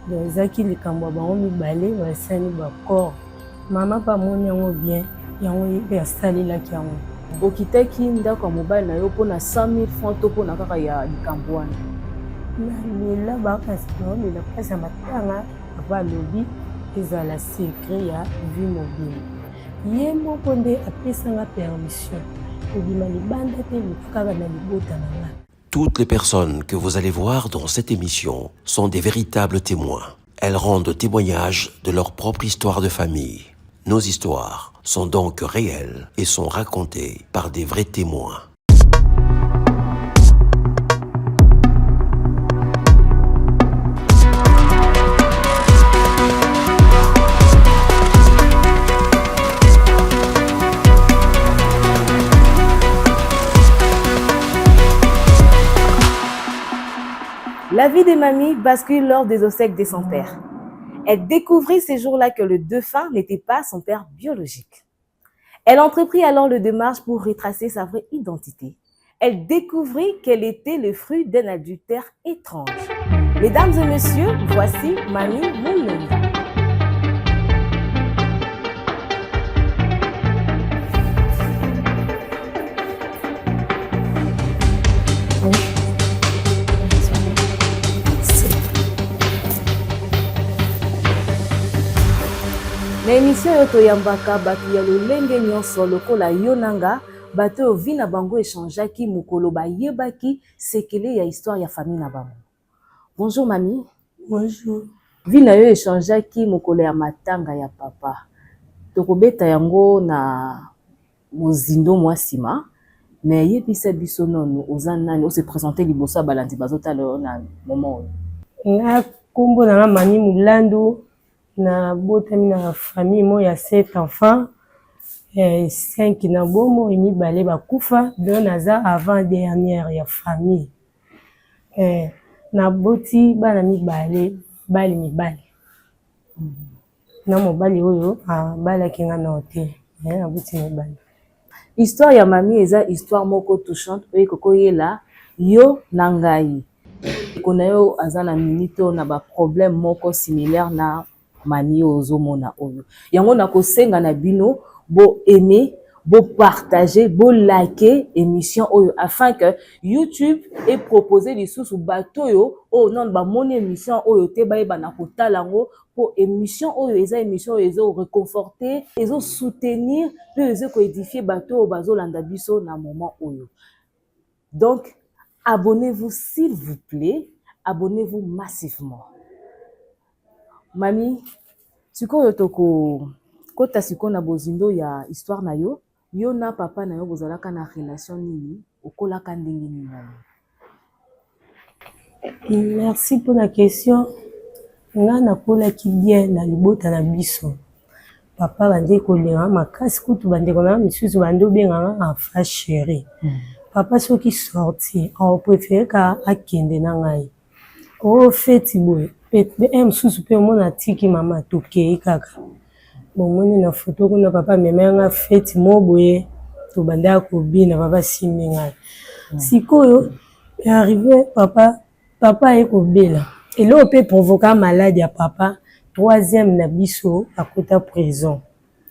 Donc zaki likambo bango mibale basali ba corps. Mama pa moni yango bien, yango pe asali la kiango. Okitaki ndako ya mobile na yo pona 100 000 francs to pona kaka ya likambo wana. Na la ba kasi no la pesa matanga ba lobi ezala secret ya vie mobile. Ye moko nde apesanga permission. Obima libanda te lukaka na libota na nga. Toutes les personnes que vous allez voir dans cette émission sont des véritables témoins. Elles rendent témoignage de leur propre histoire de famille. Nos histoires sont donc réelles et sont racontées par des vrais témoins. La vie des mamies bascule lors des obsèques de son père. Elle découvrit ces jours-là que le défunt n'était pas son père biologique. Elle entreprit alors le démarche pour retracer sa vraie identité. Elle découvrit qu'elle était le fruit d'un adultère étrange. Mesdames et messieurs, voici Mamie Moulenda. Na émission yo toyambaka bato ya lolenge nyonso lokola yonanga bato yo vi na bango échangeaki mokolo bayebaki sekele ya histoire ya famille na bango. Bonjour mamie. Bonjour. Vi na yo échangeaki mokolo ya matanga ya papa. Tokobeta yango na mozindo mwa sima mais yebisa biso nono oza nani o se présenter liboso balandi bazotala na moment Na kombo na mani mulandu. Na botami na famille mo ya 7 enfants, 5 na bomo imi balé bakufa, 2 naza avant dernière ya famille. Na boti bana mibale bali mibale. Na mobali oyo bala kinga na hotel. Na boti mibale. Histoire ya mamie eza histoire moko touchante oyo kokoyela yo na ngai. Kona yo azana minito na ba problème moko similaire na mani ozomona oyo. Yango na kosenga na bino bo aimer, bo partager, bo liker émission oyo afin que YouTube ait proposé les sous bato yo oh non ba moni émission oyo te ba yeba na kotala ngo pour émission oyo eza émission oyo ezo réconforter, ezo soutenir, pe ezo ko édifier bato bazo landa biso na moment oyo. Donc abonnez-vous s'il vous plaît, abonnez-vous massivement. Mami, sikoyo toko kota siko na bozindo ya histoire na yo, yo na papa na yo bozalaka na relation nini, okolaka ndenge nini na yo? Merci pour la question. Nga nakolaki bien na libota na biso. Papa bande kolenga makasi kutu bande kona misusu bande obenganga enfant chéri. Papa soki sorti, on préfère ka akende na ngai. O feti boy. Msusu pe mona tiki mama tokei kaka. Bon moni na photo kuna papa memanga feti moboye to banda ko bina papa siminga. Sikoyo arrivé papa eko bela. Et là on peut provoquer maladie à papa. 3e na biso à côté prison.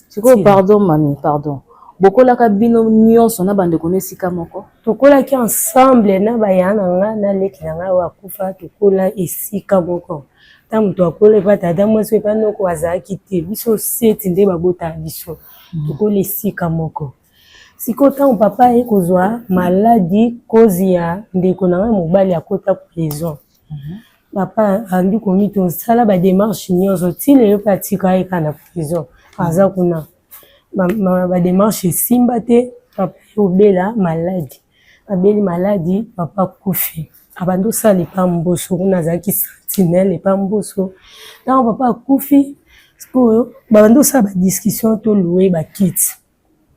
Sikoyo pardon mami, pardon. Bokolaka bino nyonso na bande kone sika moko. Tokolaki ensemble na bayana nga na leki na nga wa kufa tokola esika moko. Ta mutu akole pa tata mwasi pa noko azaki te biso 7 nde babota biso. Tokola esika moko. Siko ta papa ekozwa maladie cause ya ndeko na nga mobali akota prison. Papa andi komito sala ba démarche nyonso ti lelo patika eka na prison. Aza kuna ba démarche simba te papa obela maladie. Abeli maladie papa kufi. Abando sali pa mboso kuna zaki sentinelle pa mboso. Tant papa kufi sko bando sa ba discussion to louer ba kit.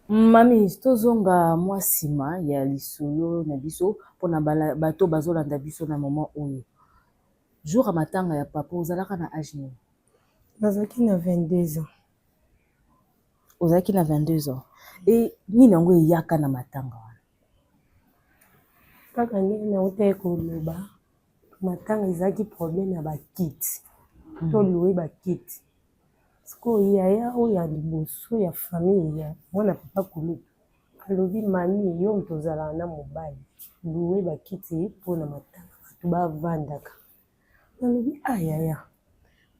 Mami tozonga mwa sima ya lisolo na biso pona bato bazolanda biso na moment oyo. Jour à matanga ya papa ozalaka na âge nini? Nazaki na 22 ans. Ozalaki na 22 ans. Et nini yango eyaka na matanga wana? Kaka ndenge na uteko loba matanga ezaki problème ya ba kit. to louer ba kiti. Siko yaya oyo ya liboso ya famille ya mwana papa kulutu alobi mami yo tozala na mobali louer ba kiti mpona matanga bato bavandaka. Nalobi ayaya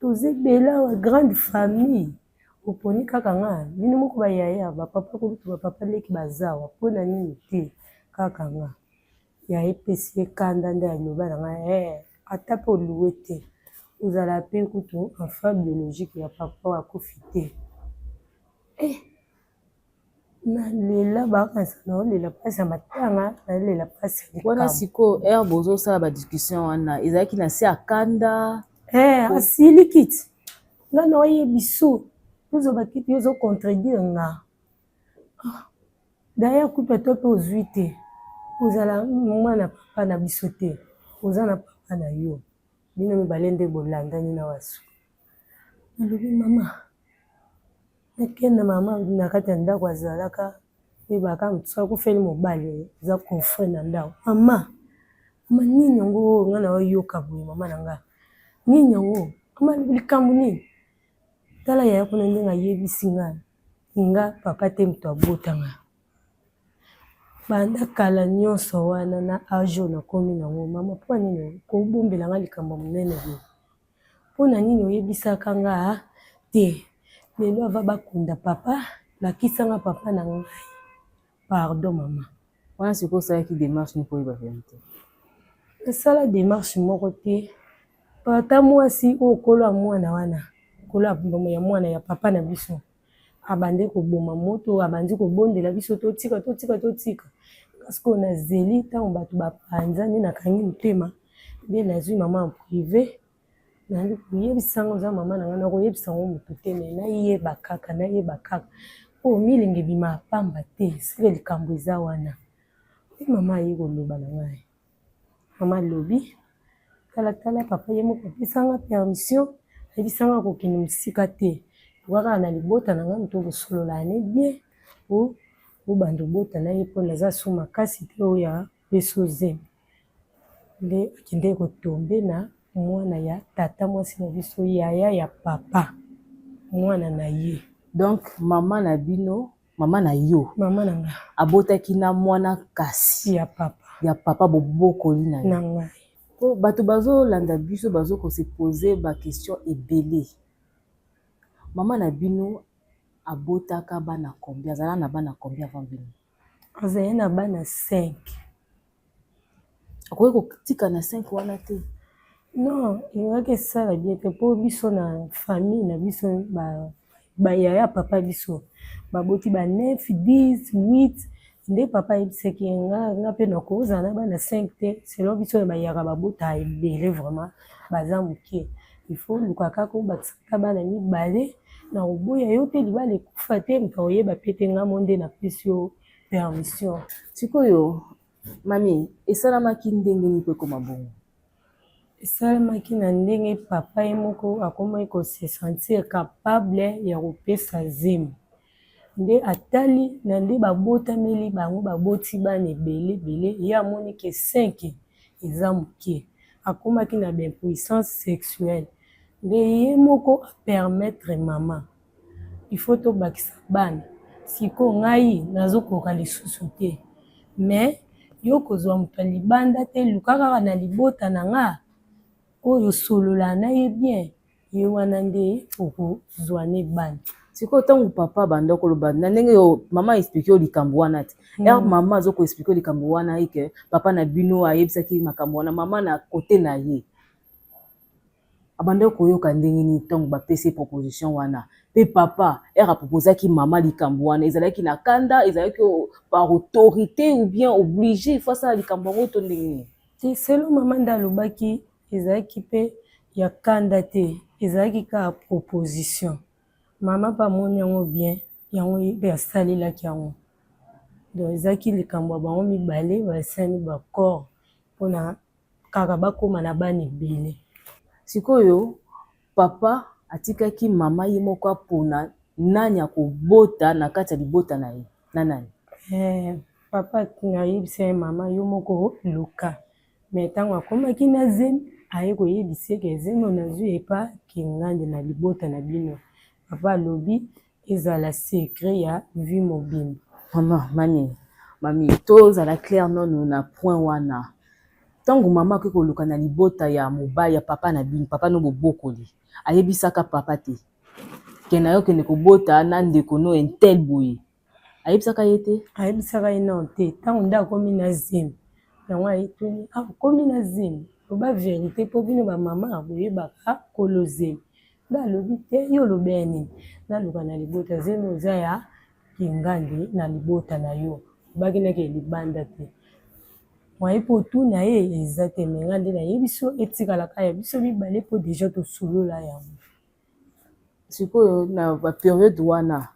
tozebela wa grande famille oponi kaka nga bino moko bayaya bapapa kulutu bapapa leki bazawa mpona nini te kaka nga ya epesi ekanda nde aloba na nga ata mpe oluwe te ozala mpe kutu enfant biologique ya papa wakufi te. Nalela bakanisa naolela mpasi ya matanga nalela mpasi ya wana likambo. siko ere bozosala badiscussion wana ezalaki na se akanda asili kiti nga na oyebi so tozoba kiti ozocontredire nga daya kupe to mpe ozwi te ozala mwana papa na biso te oza na papa na yo bino mibale nde bolandani na wasu. Nalobi mama nakenda mama na kati ya ndako azalaka ebaka motu akufeli mobali eza confre na ndako. Mama nini yango nga na oyoka boye mama na nga nini yango mama likambo nini tala yaya kuna ndenge ayebisi nga papa te moto abotanga. Banda kala nyonso wana na ajo nakomi nango mama mpo nini kobombela nga likambo monene boye mpona nini oyebisaka nga te lelo ava bakunda papa lakisanga papa na ngai. Pardon mama. wana siko osalaki démarche nini koyeba vérité? Nasala démarche moko te pata mwasi oyo kolo ya mwana wana kolo ya bomo ya mwana ya papa na biso abandi koboma moto abandi kobondela biso totika kasi ko nazeli ntango bato bapanza nde nakangi motema nde nazwi mama en privé nandi koyebisanga oza mama na nga nakoyebisango moto te me nayeba kaka oyo milenge bima apamba te sele likambo eza wana mama aye koloba na ngai. Mama alobi talatala papa ye moko apesanga permission ayebisanga kokende mosika te kaka na libota na nga moto kosolola ne bien obanda obota na ye mpo naza so makasi te oyo ya peso zemi nde akende kotombe na mwana ya tata mwasi na biso yaya ya papa mwana na ye. Donc mama na bino mama na yo mama na nga abotaki na mwana kasi ya papa bobokoli na ye. Ngai po bato bazolanda biso bazokose pose baquestion ebele. Mama na bino abotaka bana combien azala na bana combien avant bino? azali na bana 5. akoki kotika na 5 wana te? Non elingaki esala bien te mpo biso na famille na biso bayaya papa biso baboti ba 9 10 8 nde papa ayebisaki nga mpe nakozala na bana 5 te selon biso na bayaka babota ebele vraiment baza moke ifo luka kaka obakisaka bana mibale na koboya yo te libala ekufa te moto oyeba pe te nga mo nde napesi yo permission. Sikoyo mami esalamaki ndenge nini mpe ekoma bongo? Esalamaki na ndenge papa ye moko akomaki kose sentir capable ya kopesa zemi nde atali na nde babotameli bango baboti bana ebele ye amoni ke 5 eza moke akomaki na baimpuissance sexuelle nde ye moko apermettre mama il faut tobakisa bana siko ngai nazokoka lisusu te mais yo kozwa moto ya libanda te luka kaka na libota na nga oyo solola na ye bien ye wana nde okozwa ne bana. Sikoyo ntango papa banda koloba na ndenge yo mama explique yo likambo wana te mama azoko explique likambo wana eke papa na bino ayebisaki makambo wana mama na kote na ye abanda koyoka ndenge nini ntango bapesi proposition wana pe papa apropozaki mama likambo wana ezalaki na kanda ezalaki par autorité ou bien obligé face à likambo yango to ndenge nini? Te selo mama nde alobaki ezalaki mpe ya kanda te ezalaki kaka proposition mama mpe amoni yango bien yango mpe asalelaki yango donc ezalaki likambo ya bango mibale basani baccord mpona kaka bakóma na bana ebele. Sikoyo papa atikaki mama ye moko apona nani akobota na kati ya libota na ye na nani? Papa ayebisa ye mama yo moko luka mais ntango akomaki na zemi aye koyebisa eke nzembo nazwi epa kingande na libota na bino. Papa alobi ezala secret ya vie mobimba. Mami, tozala clair nono na point wana. Tango mama akoki koluka na libota ya mobali ya papa na bino, papa no bobokoli ayebisaka papa te ke na yo kende kobota na ndeko no intel boye, ayebisaka ye te? Ayebisaka ye non te. Ntango nde akomi na zemi yango ayetuni akomi na zemi loba verité mpo bino bamama boyebaka kolo zemi. Nde alobi te yo olobi ya nini naluka na libota zemi oza ya kingandi na libota na yo obaki nake libanda te. Mwaye po tuna ye eza te menga nde na ye biso etikalaka ya biso mibale po deja tosolola yango. Sikoyo na baperiode wana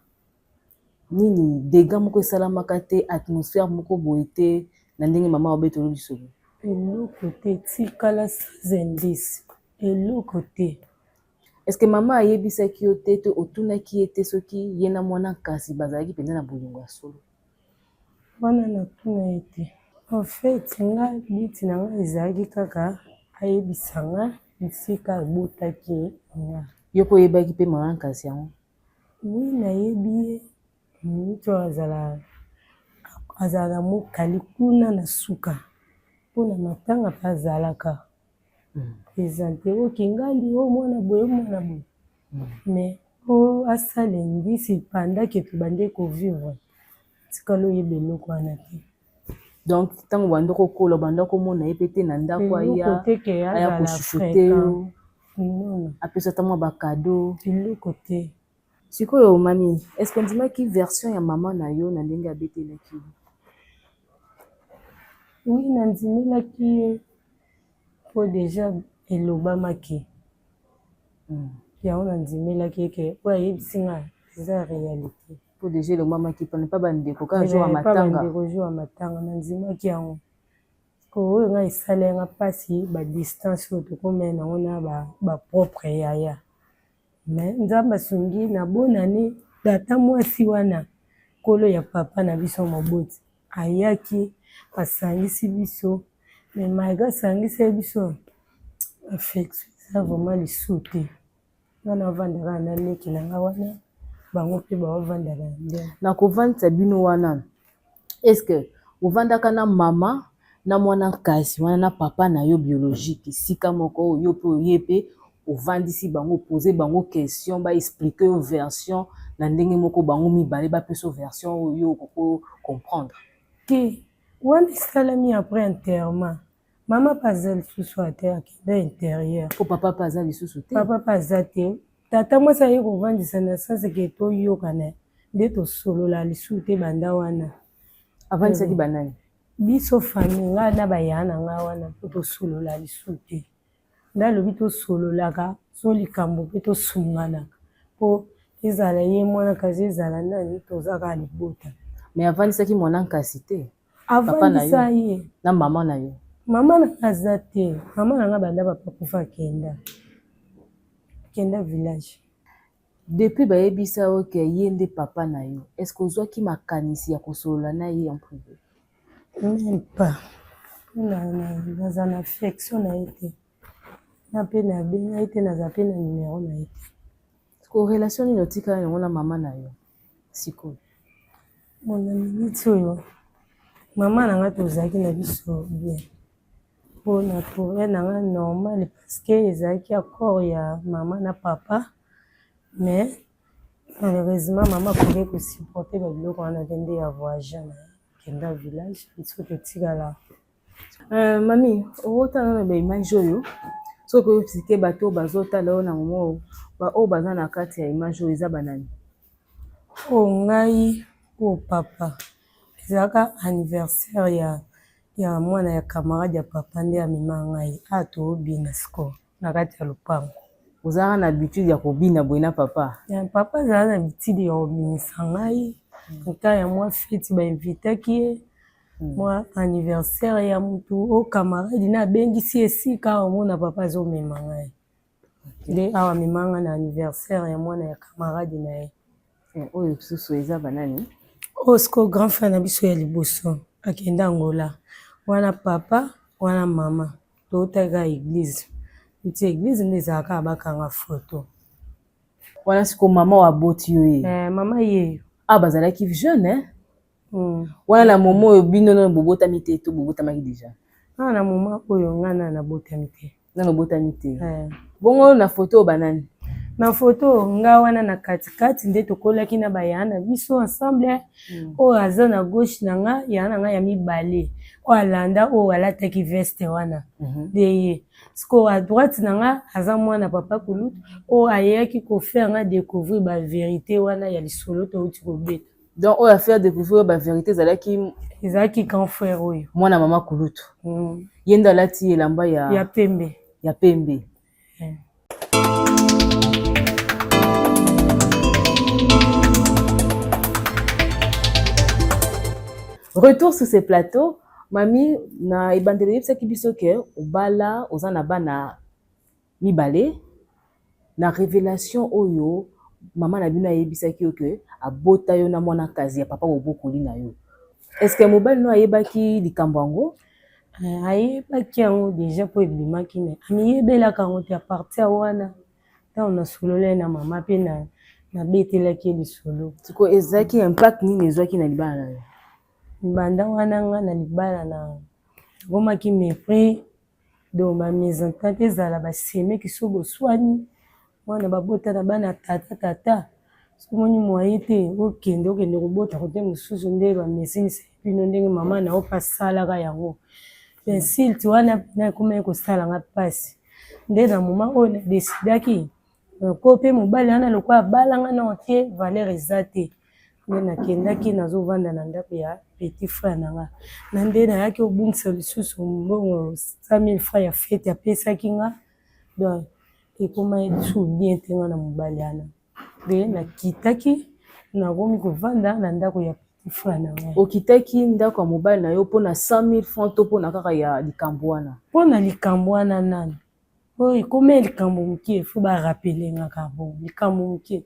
nini dega moko esalamaka te, atmosphère moko boye te na ndenge mama obetolo biso? Eloko te etikala sans indice eloko te. Est-ce que mama ayebisaki yo te to otunaki ye te soki ye na mwana kasi bazalaki mpenza na bolingo ya solo? Wana natuna ye te. En fait nga biti na nga ezalaki kaka ayebisa nga esika abotaki nga. Yo mpo oyebaki mpe mwana kasi yango? Oui nayebi ye mito azala mokali kuna na suka mpona matanga mpe azalaka présente okingandi o mwana boye mwana boye mais o asala indisi pendant ke tobande kovivre tikala oyeba eloko wana te. Donc ntango banda kokola banda komona ye mpe te na ndako aya koshushote yo apesa ata mwa bakado eloko te. Sikoyo mami, est-ce que ondimaki version ya mama na yo na ndenge abetelaki? Oui nandimelaki ye po deja elobamaki yango nandimelaki eke oyo ayebisi nga eza réalité po deja elobamaki mpona mpa bandeko kaka jour ya matanga. Bandeko jour ya matanga nandimaki yango oyo nga esala nga mpasi badistance oyo tokomena nango na bapropre yaya. Mais nzambe asungi nabonani tata mwasi wana kolo ya papa na biso moboti ayaki asangisi biso mais malgré asangisi biso affection eza vraiment lisu te. Nga navandaka na leki na nga wana bango mpe bavandaka na ndenge. Na kovandisa bino wana est-ce que ovandaka na mama na mwana kasi wana na papa na yo biologique esika moko oyo mpe oye mpe ovandisi bango pose bango question baexplike yo version na ndenge moko bango mibale bapesa version oyo okoko comprendre te wana esalami après enterrement. Mama mpe aza lisusu ate akenda intérieur po papa mpe aza lisusu te. Papa mpe aza te tata mwasi aye kovandisa na sanse ke toyokana nde tosolola lisusu te banda wana. Avandisaki banani? Biso famille nga na baya na nga wana mpo tosolola lisusu te. Nde alobi tosololaka so likambo mpe tosunganaka mpo ezala ye mwana kasi ezala nani tozaka libota. Mais avandisaki mwana nkasi te? Avandisa ye na mama na yo? Mama na nga aza te. Mama na nga banda papa kufa kenda village. Depuis bayebisa oke ye nde papa na yo, est-ce que ozwaki makanisi ya kosolola na ye en privé? Même pas. Naza na affection na ye te. Na mpe nabenga ye te naza mpe na numero na ye te. Ko relation nini otikala yango na mama na yo sikoyo? Mona miniti oyo mama na nga tozalaki na biso bien mpona tourne na nga normal parce que ezalaki accord ya mama na papa mais malheureusement mama akoki kosupporte babiloko wana mpe nde ya voyage na kenda village biso totikala. Mami okotala na baimage oyo soki oyebisike bato bazotala oyo na momo oyo baza na kati ya image oyo eza banani? O ngai o papa ezalaka anniversaire ya mwana ya camarade ya papa nde amema ngai toobina siko na kati ya lopango. Ozalaka na habitude ya kobina boye na papa? Papa azala na habitude ya kobimisa ngai ntan ya mwa feti bainvitaki ye mwa anniversaire ya mutu o camarade na abengisi esika awa omona papa azomema ngai nde awa amema ngai na anniversaire ya mwana ya camarade na ye. Oyo lisusu eza banani? Osco grand frère na biso ya liboso akenda Angola wana papa wana mama tootaka église uti église nde ezalaka bakanga photo. Wana siko mama wa boti yo ye. Mama yeyo. Ah bazalaki jeune hein. Wana na momo oyo bino na bobotami te to bobotamaki déjà. Na moma oyo ngana na botami te. Na botami te. Bongo na photo banani. Na photo nga wana na katikati nde tokolaki na bayana biso ensemble. Oyo aza na gauche na nga yana nga ya mibale. Oyo alanda oyo alataki veste wana. Deye. Siko à droite na nga aza mwana papa Kulutu. Oyo ayaki kofaire nga découvrir ba vérité wana ya lisolo to uti kobeta. Donc oyo a faire découvrir ba vérité ezalaki grand frère oyo. Mwana mama Kulutu. Yenda lati elamba ya pembe. Ya pembe. Retour sur ces plateaux, mami na ebandeli yebisaki biso ke obala oza na bana mibale na révélation oyo mama na bino ayebisaki yo ke abota yo na mwana kazi ya papa bobokoli na yo. Est-ce que mobali no ayebaki likambo yango? Ayebaki yango déjà po ebimaki me amiyebelaka yango te a partir wana ntango nasololai na mama mpe nabetelaki lisolo. Siko ezalaki impact nini ezwaki na libala na yo? Banda wana nga na libala na gomaki mépris donc bamésentente ezala basemeki so boswani mwana babota na bana tata somoni mwaye te okende kobota kote mosusu nde bamesinisa bino ndenge mama na opa asalaka yango insulte wana pena ekomaki kosalanga mpasi nde na moma oyo nadesidaki ko mpe mobali wana lokola abalanga na te valeur eza te nde nakendaki nazovanda na ndako ya petit frère na nga na nde nayaki obungisa lisusu mbongo 100 000 francs ya fete apesaki nga donc ekoma lisusu bien te nga na mobali wana nde nakitaki nakomi kovanda na ndako ya petit frère na nga. Okitaki ndako ya mobali na yo mpona 100 000 francs to mpona kaka ya likambo wana? Mpona likambo wana nani oyo ekoma likambo moke fo barapelenga bongo likambo moke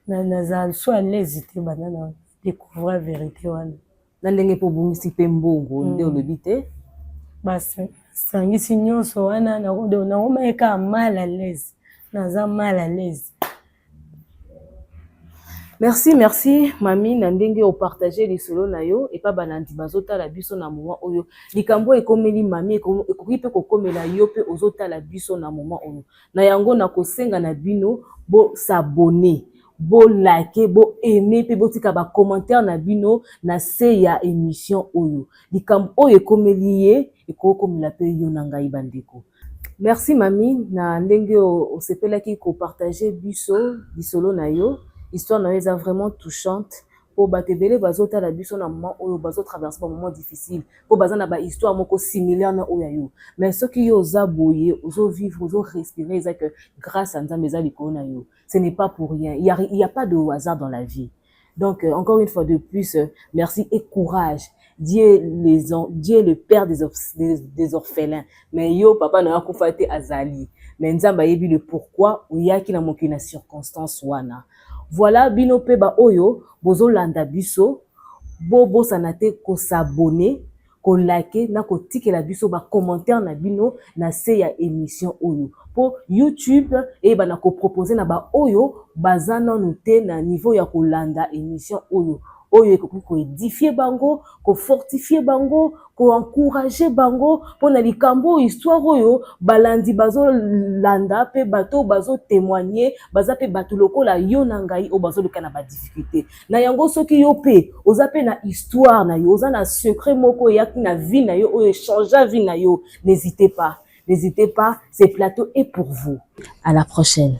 nazala so à l'aise te banda na découvrir vérité wana na ndenge mpo obungisi mpe mbongo nde olobi te basangisi nyonso wana nakomayeka mal à l'aise naza mal à l'aise. Merci mami na ndenge opartage lisolo na yo epa banandi bazotala biso na moment oyo likambo ekomeli mami ekoki mpe kokomela yo mpe ozotala biso na moment oyo na yango na kosenga na bino bo s'abonner bo like bo aimer pe botika ba commentaire na bino na se ya émission oyo likambo oyo ekomeli ye ekokomela pe yo na ngai bandeko. Merci mami na ndenge osepelaki ko partager biso lisolo na yo. Histoire na yo eza vraiment touchante po bato ebele bazotala biso na moment oyo bazotraverse ba moment difficile po baza na ba histoire moko similaire na oyo ya yo mais soki yo oza boye ozovivre ozorespirer eza que grâce à Nzambe eza likolo na yo ce n'est pas pour rien, il y a pas de hasard dans la vie. Donc encore une fois de plus merci et courage. Dieu le père des orphelins mais yo papa na akufa te azali mais Nzambe ayebi le pourquoi oyaki na mokili na circonstance wana. Voilà bino pe ba oyo bozolanda biso bobosana te ko s'abonner ko liker na ko tikela biso ba commentaire na bino na se ya émission oyo po YouTube e bana ko proposer na ba oyo bazana noté na niveau ya kolanda émission oyo ekoki ko édifier bango ko fortifier bango ko encourager bango pona likambo histoire oyo balandi bazo landa pe bato bazo témoigner baza pe bato lokola yo na ngai o bazo luka na ba difficulté na yango soki yo pe oza pe na histoire na yo oza na secret moko yaki na vie na yo o changer vie na yo n'hésitez pas ce plateau est pour vous. À la prochaine.